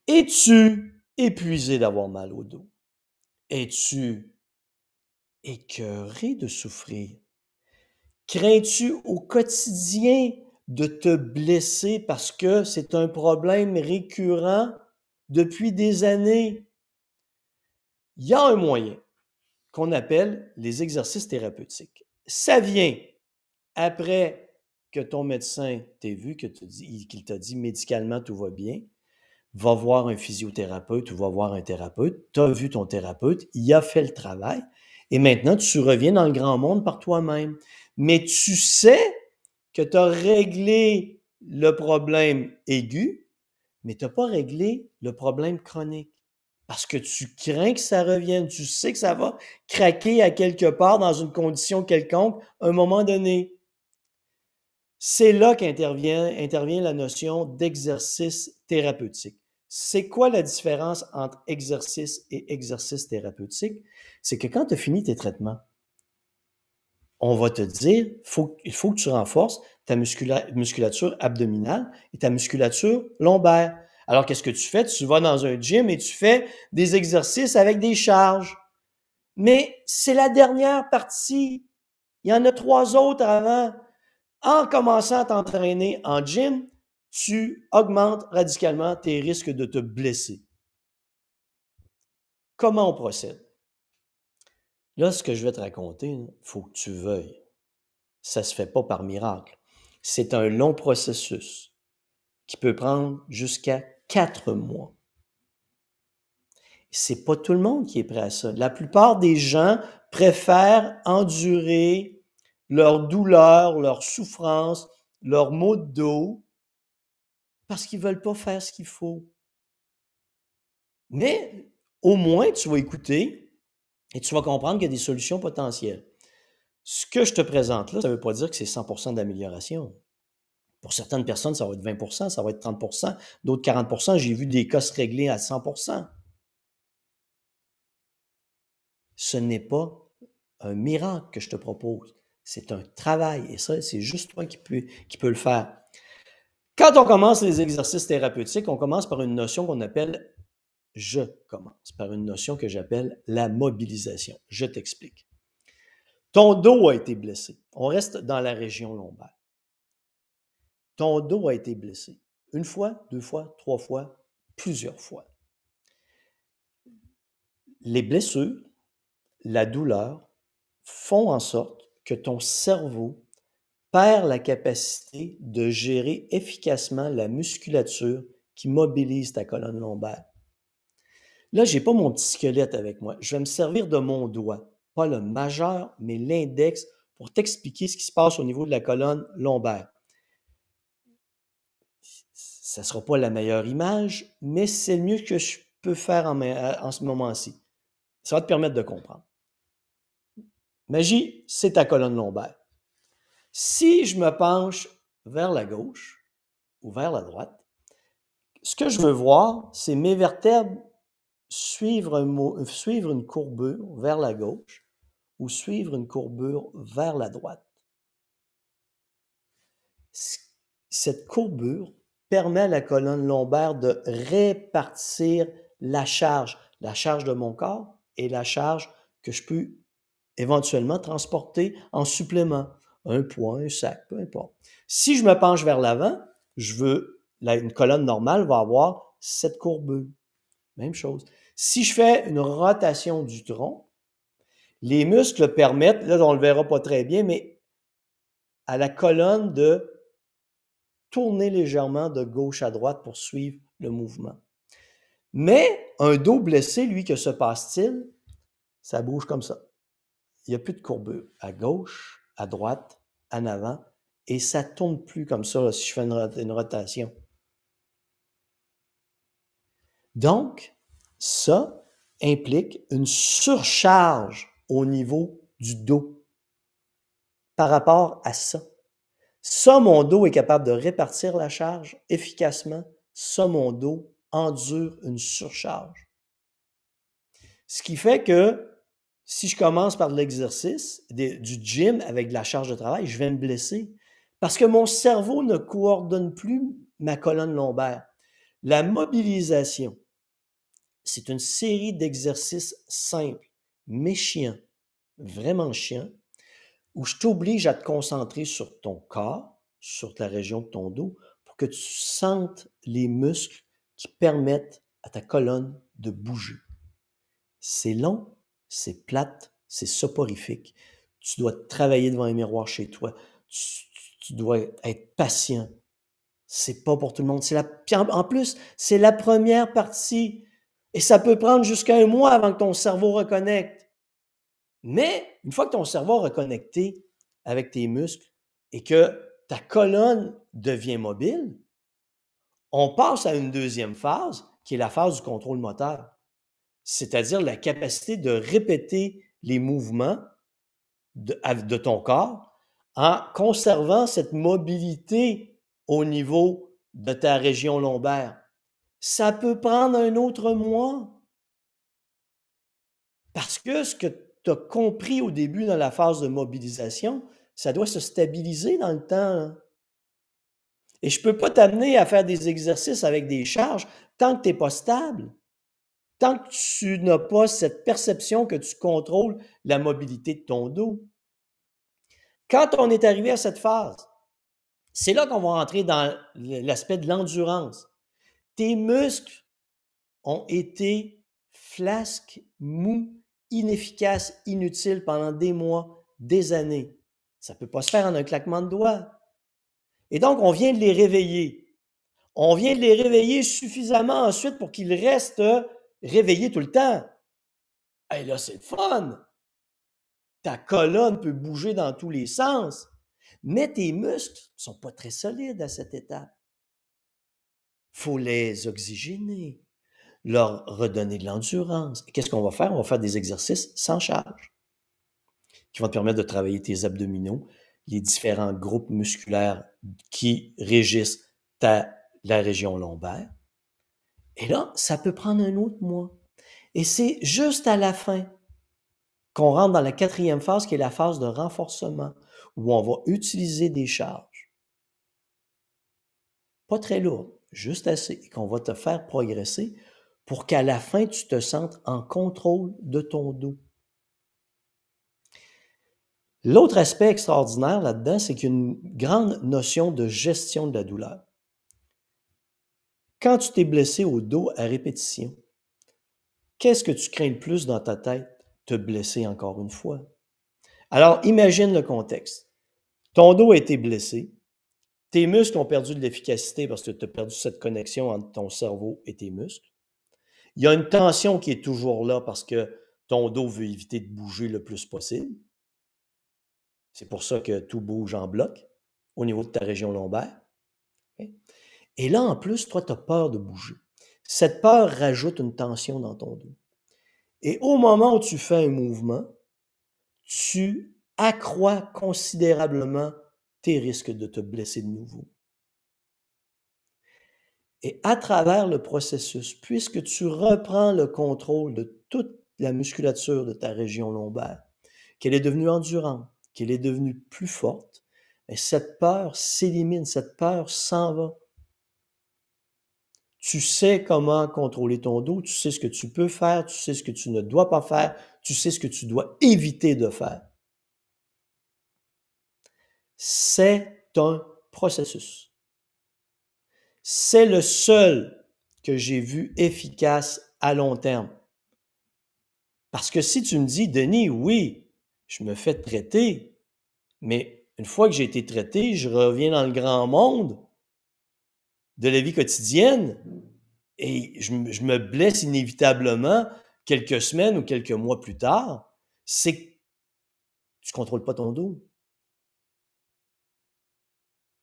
Es-tu épuisé d'avoir mal au dos? Es-tu écœuré de souffrir? Crains-tu au quotidien de te blesser parce que c'est un problème récurrent depuis des années? Il y a un moyen qu'on appelle les exercices thérapeutiques. Ça vient après que ton médecin t'ait vu, qu'il t'a dit médicalement tout va bien, va voir un physiothérapeute ou va voir un thérapeute, tu as vu ton thérapeute, il a fait le travail, et maintenant tu reviens dans le grand monde par toi-même. Mais tu sais que tu as réglé le problème aigu, mais tu n'as pas réglé le problème chronique. Parce que tu crains que ça revienne, tu sais que ça va craquer à quelque part dans une condition quelconque à un moment donné. C'est là qu'intervient la notion d'exercice thérapeutique. C'est quoi la différence entre exercice et exercice thérapeutique? C'est que quand tu as fini tes traitements, on va te dire, il faut que tu renforces ta musculature abdominale et ta musculature lombaire. Alors, qu'est-ce que tu fais? Tu vas dans un gym et tu fais des exercices avec des charges. Mais c'est la dernière partie. Il y en a 3 autres avant. En commençant à t'entraîner en gym, tu augmentes radicalement tes risques de te blesser. Comment on procède? Là, ce que je vais te raconter, il faut que tu veuilles. Ça ne se fait pas par miracle. C'est un long processus qui peut prendre jusqu'à 4 mois. C'est pas tout le monde qui est prêt à ça. La plupart des gens préfèrent endurer leur douleur, leur souffrance, leurs maux de dos parce qu'ils veulent pas faire ce qu'il faut. Mais au moins, tu vas écouter et tu vas comprendre qu'il y a des solutions potentielles. Ce que je te présente là, ça ne veut pas dire que c'est 100% d'amélioration. Pour certaines personnes, ça va être 20%, ça va être 30%, d'autres 40%. J'ai vu des cas se régler à 100%. Ce n'est pas un miracle que je te propose. C'est un travail. Et ça, c'est juste toi qui peux le faire. Quand on commence les exercices thérapeutiques, on commence par une notion qu'on appelle je commence par une notion que j'appelle la mobilisation. Je t'explique. Ton dos a été blessé. On reste dans la région lombaire. Ton dos a été blessé. 1 fois, 2 fois, 3 fois, plusieurs fois. Les blessures, la douleur font en sorte que ton cerveau perd la capacité de gérer efficacement la musculature qui mobilise ta colonne lombaire. Là, je n'ai pas mon petit squelette avec moi. Je vais me servir de mon doigt, pas le majeur, mais l'index, pour t'expliquer ce qui se passe au niveau de la colonne lombaire. Ça ne sera pas la meilleure image, mais c'est le mieux que je peux faire en ce moment-ci. Ça va te permettre de comprendre. Magie, c'est ta colonne lombaire. Si je me penche vers la gauche ou vers la droite, ce que je veux voir, c'est mes vertèbres suivre une courbure vers la gauche ou suivre une courbure vers la droite. Cette courbure permet à la colonne lombaire de répartir la charge de mon corps et la charge que je peux éventuellement transporter en supplément, un poids, un sac, peu importe. Si je me penche vers l'avant, une colonne normale va avoir cette courbure. Même chose. Si je fais une rotation du tronc, les muscles permettent, là on ne le verra pas très bien, mais à la colonne de tourner légèrement de gauche à droite pour suivre le mouvement. Mais un dos blessé, lui, que se passe-t-il? Ça bouge comme ça. Il n'y a plus de courbure. À gauche, à droite, en avant, et ça ne tourne plus comme ça là, si je fais une rotation. Donc, ça implique une surcharge au niveau du dos par rapport à ça. Ça, mon dos est capable de répartir la charge efficacement. Ça, mon dos endure une surcharge. Ce qui fait que si je commence par de l'exercice, du gym avec de la charge de travail, je vais me blesser parce que mon cerveau ne coordonne plus ma colonne lombaire. La mobilisation, c'est une série d'exercices simples, mais chiants, vraiment chiants, où je t'oblige à te concentrer sur ton corps, sur la région de ton dos, pour que tu sentes les muscles qui permettent à ta colonne de bouger. C'est long, c'est plate, c'est soporifique. Tu dois travailler devant un miroir chez toi. Tu dois être patient. C'est pas pour tout le monde. En plus, c'est la première partie. Et ça peut prendre jusqu'à 1 mois avant que ton cerveau reconnecte. Mais une fois que ton cerveau est reconnecté avec tes muscles et que ta colonne devient mobile, on passe à une deuxième phase qui est la phase du contrôle moteur, c'est-à-dire la capacité de répéter les mouvements de ton corps en conservant cette mobilité au niveau de ta région lombaire. Ça peut prendre un autre mois. Parce que ce que tu as compris au début dans la phase de mobilisation, ça doit se stabiliser dans le temps, là. Et je ne peux pas t'amener à faire des exercices avec des charges tant que tu n'es pas stable, tant que tu n'as pas cette perception que tu contrôles la mobilité de ton dos. Quand on est arrivé à cette phase, c'est là qu'on va rentrer dans l'aspect de l'endurance. Tes muscles ont été flasques, mous, inefficaces, inutiles pendant des mois, des années. Ça ne peut pas se faire en un claquement de doigts. Et donc, on vient de les réveiller. On vient de les réveiller suffisamment ensuite pour qu'ils restent réveillés tout le temps. Et là, c'est le fun. Ta colonne peut bouger dans tous les sens, mais tes muscles ne sont pas très solides à cette étape. Il faut les oxygéner, leur redonner de l'endurance. Qu'est-ce qu'on va faire? On va faire des exercices sans charge qui vont te permettre de travailler tes abdominaux, les différents groupes musculaires qui régissent la région lombaire. Et là, ça peut prendre un autre mois. Et c'est juste à la fin qu'on rentre dans la 4e phase, qui est la phase de renforcement, où on va utiliser des charges. Pas très lourdes, juste assez, et qu'on va te faire progresser pour qu'à la fin, tu te sentes en contrôle de ton dos. L'autre aspect extraordinaire là-dedans, c'est qu'il y a une grande notion de gestion de la douleur. Quand tu t'es blessé au dos à répétition, qu'est-ce que tu crains le plus dans ta tête? Te blesser encore une fois. Alors, imagine le contexte. Ton dos a été blessé, tes muscles ont perdu de l'efficacité parce que tu as perdu cette connexion entre ton cerveau et tes muscles. Il y a une tension qui est toujours là parce que ton dos veut éviter de bouger le plus possible. C'est pour ça que tout bouge en bloc au niveau de ta région lombaire. Et là, en plus, toi, tu as peur de bouger. Cette peur rajoute une tension dans ton dos. Et au moment où tu fais un mouvement, tu accroît considérablement tes risques de te blesser de nouveau. Et à travers le processus, puisque tu reprends le contrôle de toute la musculature de ta région lombaire, qu'elle est devenue endurante, qu'elle est devenue plus forte, et cette peur s'élimine, cette peur s'en va. Tu sais comment contrôler ton dos, tu sais ce que tu peux faire, tu sais ce que tu ne dois pas faire, tu sais ce que tu dois éviter de faire. C'est un processus. C'est le seul que j'ai vu efficace à long terme. Parce que si tu me dis, Denis, oui, je me fais traiter, mais une fois que j'ai été traité, je reviens dans le grand monde de la vie quotidienne et je me blesse inévitablement quelques semaines ou quelques mois plus tard, c'est que tu ne contrôles pas ton dos.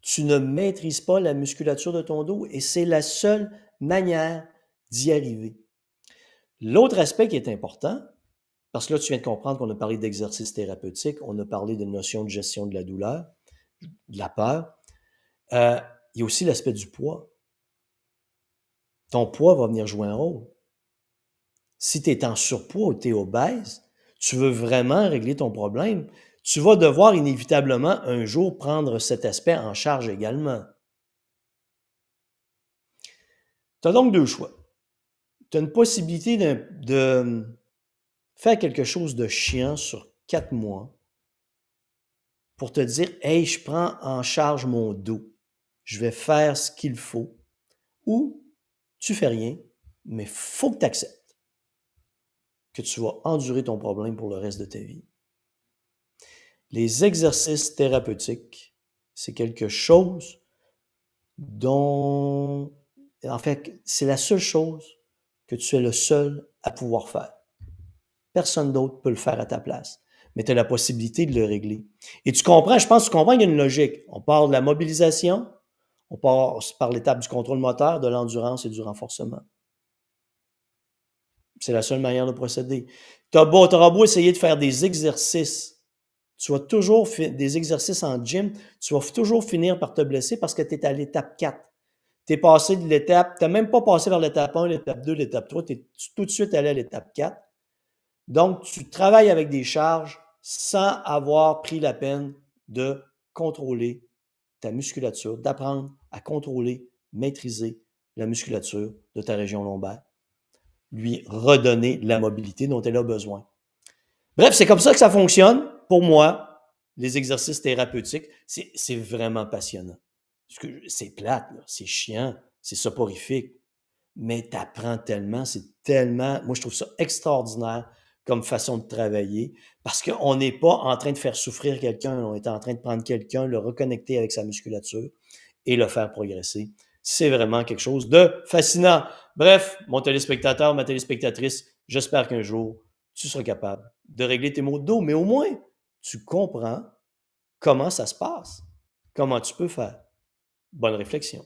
Tu ne maîtrises pas la musculature de ton dos et c'est la seule manière d'y arriver. L'autre aspect qui est important, parce que là, tu viens de comprendre qu'on a parlé d'exercice thérapeutique, on a parlé de notion de gestion de la douleur, de la peur. Il y a aussi l'aspect du poids. Ton poids va venir jouer un rôle. Si tu es en surpoids ou tu es obèse, tu veux vraiment régler ton problème, tu vas devoir inévitablement un jour prendre cet aspect en charge également. Tu as donc deux choix. Tu as une possibilité de faire quelque chose de chiant sur 4 mois pour te dire, hey, je prends en charge mon dos. Je vais faire ce qu'il faut. Ou tu fais rien, mais il faut que tu acceptes que tu vas endurer ton problème pour le reste de ta vie. Les exercices thérapeutiques, c'est quelque chose dont, en fait, c'est la seule chose que tu es le seul à pouvoir faire. Personne d'autre peut le faire à ta place, mais tu as la possibilité de le régler. Et tu comprends, je pense que tu comprends qu'il y a une logique. On part de la mobilisation, on passe par l'étape du contrôle moteur, de l'endurance et du renforcement. C'est la seule manière de procéder. T'auras beau essayer de faire des exercices. Tu vas toujours des exercices en gym, tu vas toujours finir par te blesser parce que tu es à l'étape 4. Tu es passé de l'étape, tu n'as même pas passé par l'étape 1, l'étape 2, l'étape 3, tu es tout de suite allé à l'étape 4. Donc, tu travailles avec des charges sans avoir pris la peine de contrôler ta musculature, d'apprendre à contrôler, maîtriser la musculature de ta région lombaire, lui redonner la mobilité dont elle a besoin. Bref, c'est comme ça que ça fonctionne. Pour moi, les exercices thérapeutiques, c'est vraiment passionnant. C'est plate, c'est chiant, c'est soporifique, mais tu apprends tellement, c'est tellement... Moi, je trouve ça extraordinaire comme façon de travailler parce qu'on n'est pas en train de faire souffrir quelqu'un, on est en train de prendre quelqu'un, le reconnecter avec sa musculature et le faire progresser. C'est vraiment quelque chose de fascinant. Bref, mon téléspectateur, ma téléspectatrice, j'espère qu'un jour, tu seras capable de régler tes maux de dos, mais au moins, tu comprends comment ça se passe, comment tu peux faire. Bonne réflexion.